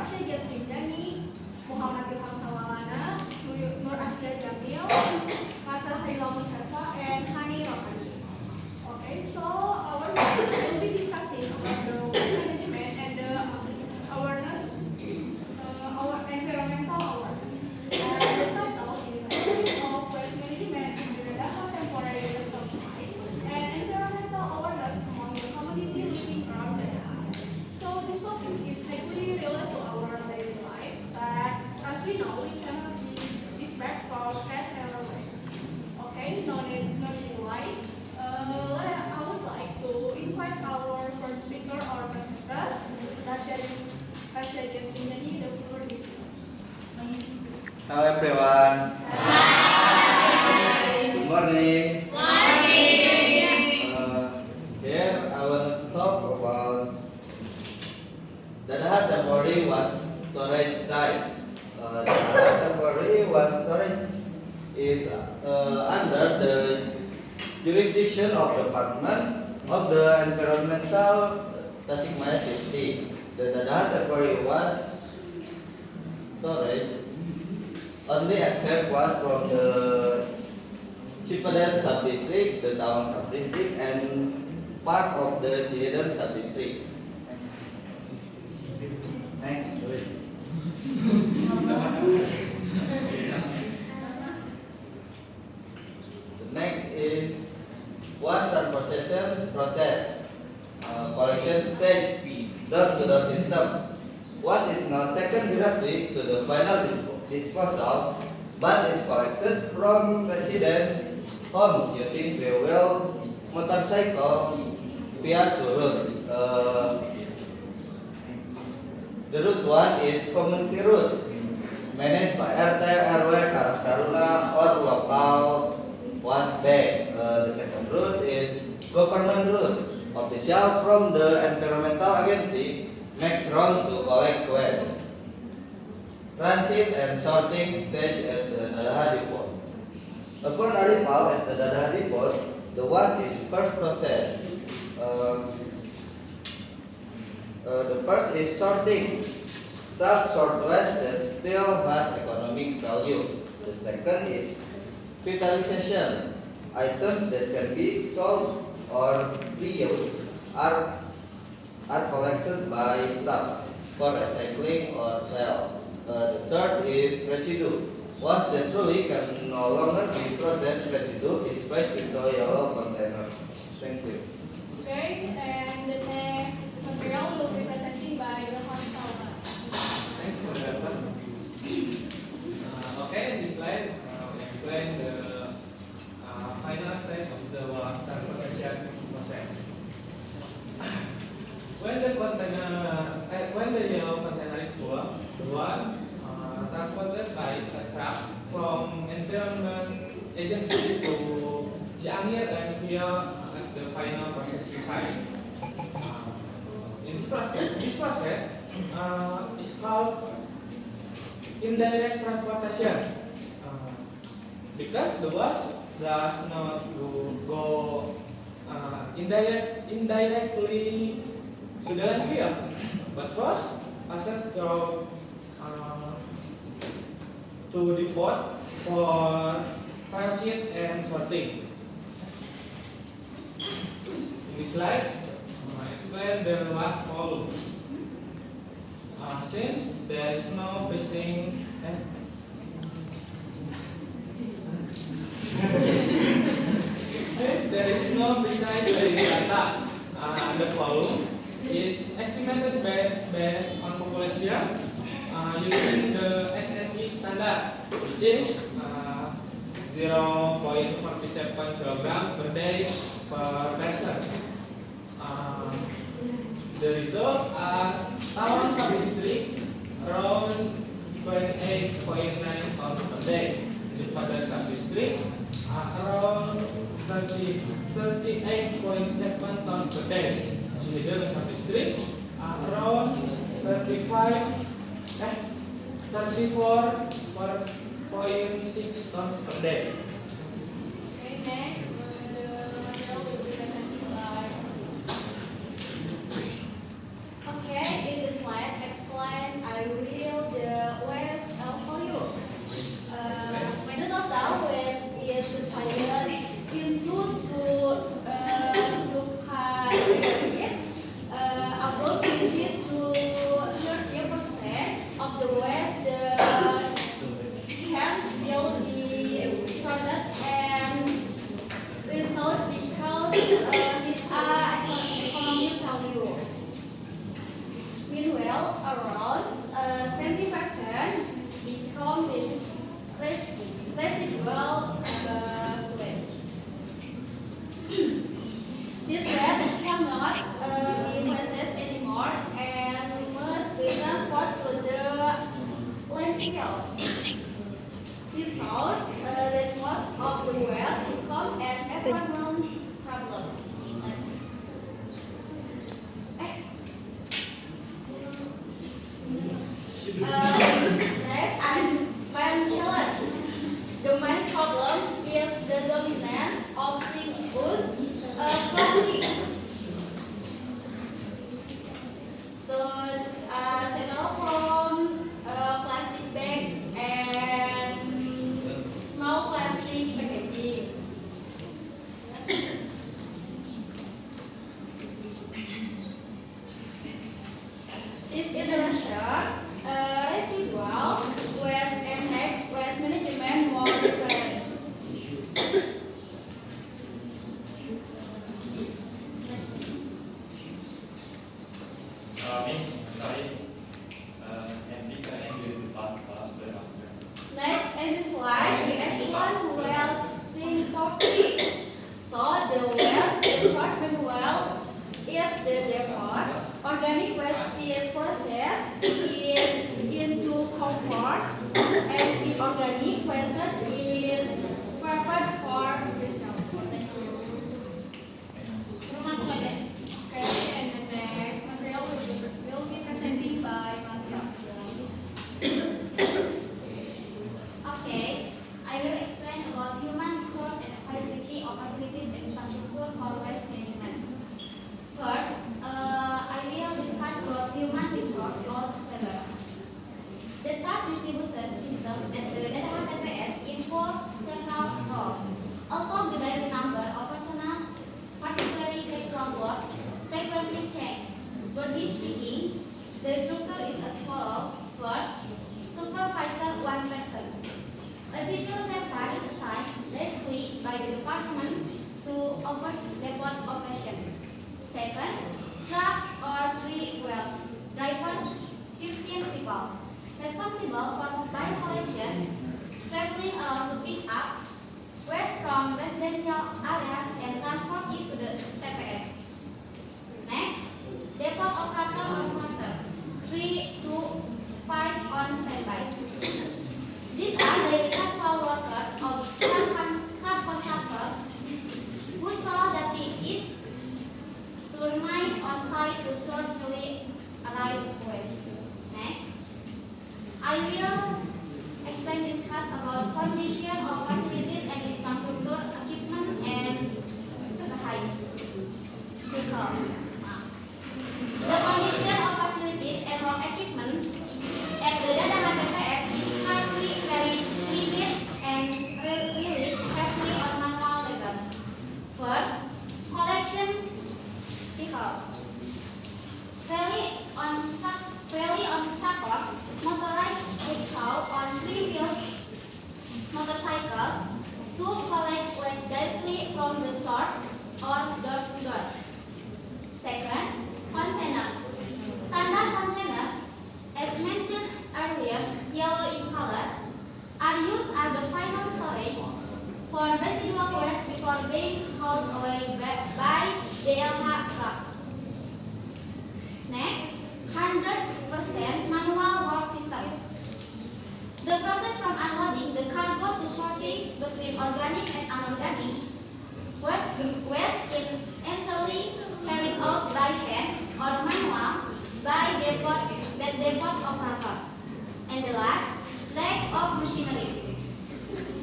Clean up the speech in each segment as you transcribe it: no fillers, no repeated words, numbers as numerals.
Rasya Jatrindani, Muhammad Ilham Sawalana, Nur Asya Jamil, Kasa Saila Musyafa, and Hani Rohani. Okay, so our next will be discussing about the waste management and the awareness, our environmental awareness. And the title is of waste management in the Data Temporary Resource Site and environmental awareness among the community living around the data. So this topic is heavily related to our daily life, but as we know, we cannot distract our cash and our waste. Okay, no need why. I would like to invite our first speaker or presenter, Rasya Jatrindani. The floor is yours. Hello everyone. Hi. Good morning. Morning. Here I want to talk about Data Temporary Waste Storage Site. Data Temporary Waste Storage is under the jurisdiction of Department of the Environmental Tasikmalaya City. The Data Temporary Waste Storage only accept waste from the Cipadas sub-district, the town sub-district, and part of the Cihideng sub-district. Next. The next is waste transportation process. Collection stage, door-to-door system. Waste is not taken directly to the final disposal, but is collected from residents' homes using fuel, motorcycle, via two routes. The route one is community route, managed by RT, RW, Karang Taruna, or local waste bank. The second route is government route, official from the environmental agency makes round to collect waste. Transit and sorting stage at the Dadaha Depot. Upon arrival at the Dadaha Depot, the waste is first processed. The first is sorting. Staff sort waste that still has economic value. The second is utilization. Items that can be sold or reused are collected by staff for recycling or sale. The third is residue. Waste that truly can no longer be processed, residue is placed into yellow containers. Thank you. Okay, and the next material will be presented by Johan Salman. Thanks for that. Okay, in this slide, we explain the final stage of the waste transportation process. When the yellow container is full, the waste transported by a truck from environment agency to Ciangir and via as the final processing site. In this process is called indirect transportation because the waste does not go indirectly to the landfill, but first passes through to the port for transit and sorting. In this slide, I explain the waste volume. Since there is no fishing, since there is no precise data, the volume is estimated based on population using the SNE standard, which is 0.47 kg per day per person. The result are Tawang sub-district around 28.9 tons per day. Cipadas sub-district around 38.7 tons per day. Cihideng sub-district around 34.6 tons per day. Okay, next, the material will be presented by. Okay, in this slide, explain I will second one problem. Next, maintenance. The main problem is the dominance of single-use plastic. So, styrofoam, plastic bags, and small plastic packaging. This introduction, residual waste and next waste management more different. Miss, sorry, NPKN 2014 Next, in this slide, we explain waste sorting. So, the waste is sorted well if the depot. Organic waste is processed is into compost, and inorganic waste is prepared for recycling. Masuk aja. Okay, and the next material will be presented by myself. Okay, I will explain about human resource and availability of facilities and infrastructure for waste management. First, I will discuss about human resource or labor. The task distribution system at the Data TPS involves several roles. Although the daily number of personnel, particularly casual work, frequently changes. Broadly speaking, the structure is as follows. First, supervisor one person. A civil servant is assigned directly by the department to oversee depot operation. Second, truck or three wheel drivers, 15 people, responsible for mobile collection, traveling around to pick up waste from residential areas and transport it to the TPS. Next, depot operator or sorter, 3 to 5 on standby. These are daily casual workers of subcontractors whose sole duty is to remain on site to sort newly arrived waste. Next, I will explain discuss about condition of facilities and infrastructure, equipment and vehicle. The condition of facilities and work equipment at the Data TPS is currently very limited and relies heavily on manual labor. First, collection vehicle. Rally on trucks, motorized rickshaw on three-wheeled motorcycles to collect waste directly from the source or door to door. Second, containers. Standard containers, as mentioned earlier, yellow in color, are used as the final storage for residual waste before being hauled away by DLH trucks. Next, 100% manual work system. The process from unloading the cargo to sorting between organic and inorganic waste is entirely carried out by hand or manual by depot operators. And the last, lack of machinery.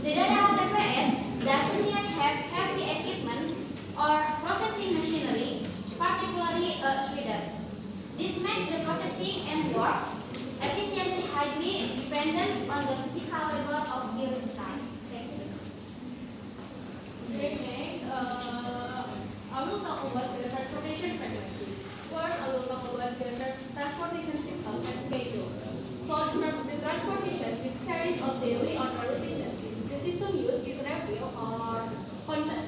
The Data TPS doesn't yet have heavy equipment or processing machinery, particularly a shredder. This makes the processing and work efficiency highly dependent on the physical labor of the site. Thank you. Okay, next, I will talk about the transportation frequency. First, I will talk about the transportation system and schedule. So, the transportation is carried out daily on a routine basis. The system used is rail or container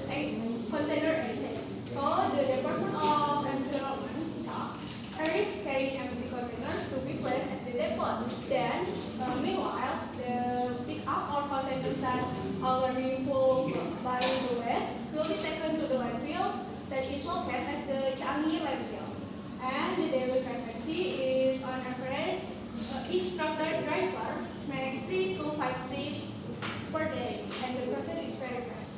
exchange. So, the Department of Environment carrying empty containers to be placed at the depot. Then, meanwhile, the pick-up or containers that already full by the waste will be taken to the landfill that is located at the Changi landfill. And the daily frequency is on average, each truck driver makes 3 to 5 trips per day, and the process is very fast.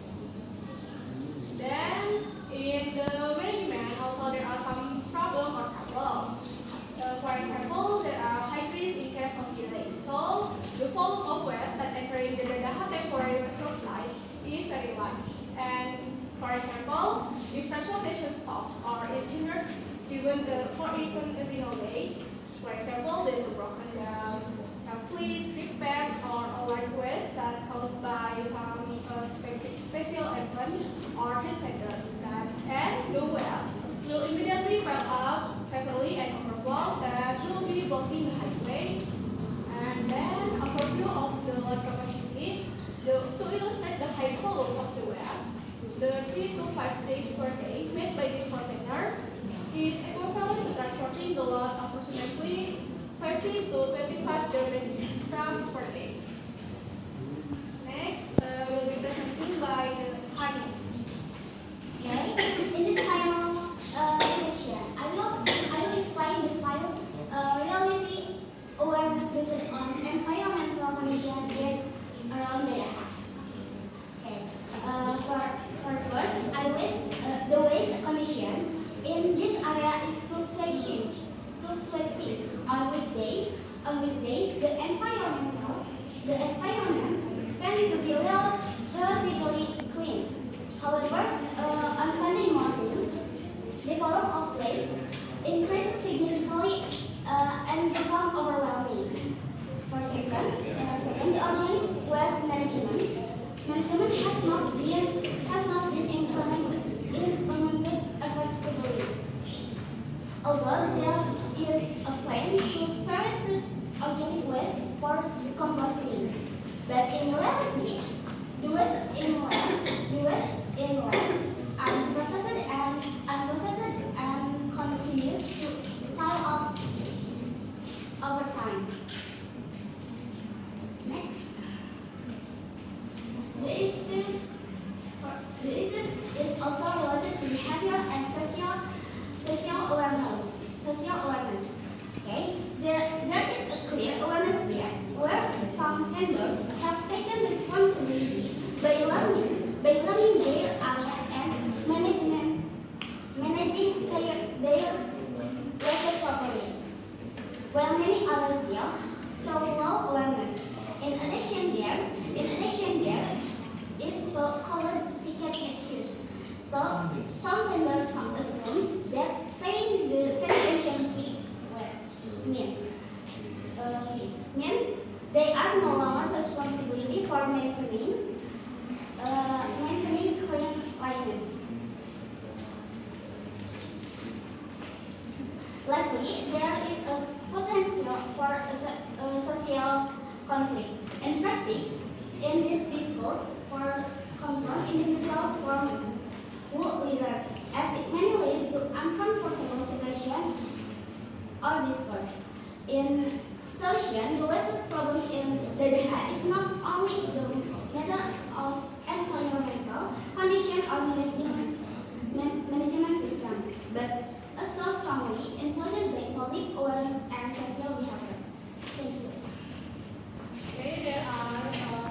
for international way. For example, there is a broken down complete repairs or alert waste that caused by some special event or defenders that and the well will immediately well up separately and overflow that will be blocking the highway. And then overview of the load capacity. To illustrate the high volume of the well, the 3 to 5 days per day made by this container is equivalent to transporting the load approximately 15 to 25 German trucks per day. Next, will be presented by Hani. Okay, in this final section, I will explain the final reality awareness based on environmental condition in around the area. Okay, for first, the waste condition in this area is fluctuating. On weekdays, the environment tends to be relatively clean. However, on Sunday morning, the volume of waste increases significantly and become overwhelming. For second, the urban waste management has not been implemented effectively. Although there is a plan to separate organic waste for composting, but in reality, the waste inland unprocessed and continues to pile up over time. Next, the issues is also related to behavior and social awareness. Okay, there is a clear awareness here where some vendors have taken responsibility by learning their area and managing their waste properly, while many others still show low awareness. In addition, there is so-called ticket issues. So some vendors assume that paying the segregation fee means they are no longer responsibility for maintaining cleanliness. Lastly, there is a potential for a social conflict. In practice, it is difficult for confront individuals from who leaders, as it may lead to uncomfortable situation or discourse. In solution, the waste problem in DBH is not only the matter of environmental condition or management system, but also strongly influenced by public awareness and social behavior. Thank you. Okay, there are some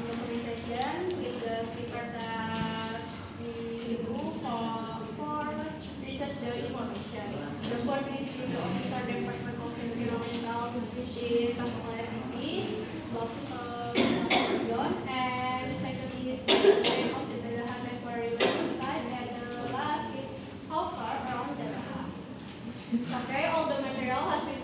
documentation with the secret that we do for research the information. The first is the officer Department of Environmental in Kampung City, John, and the second is the plan of the Deraha temporary website, and the last is how far around Deraha. Okay, all the material has been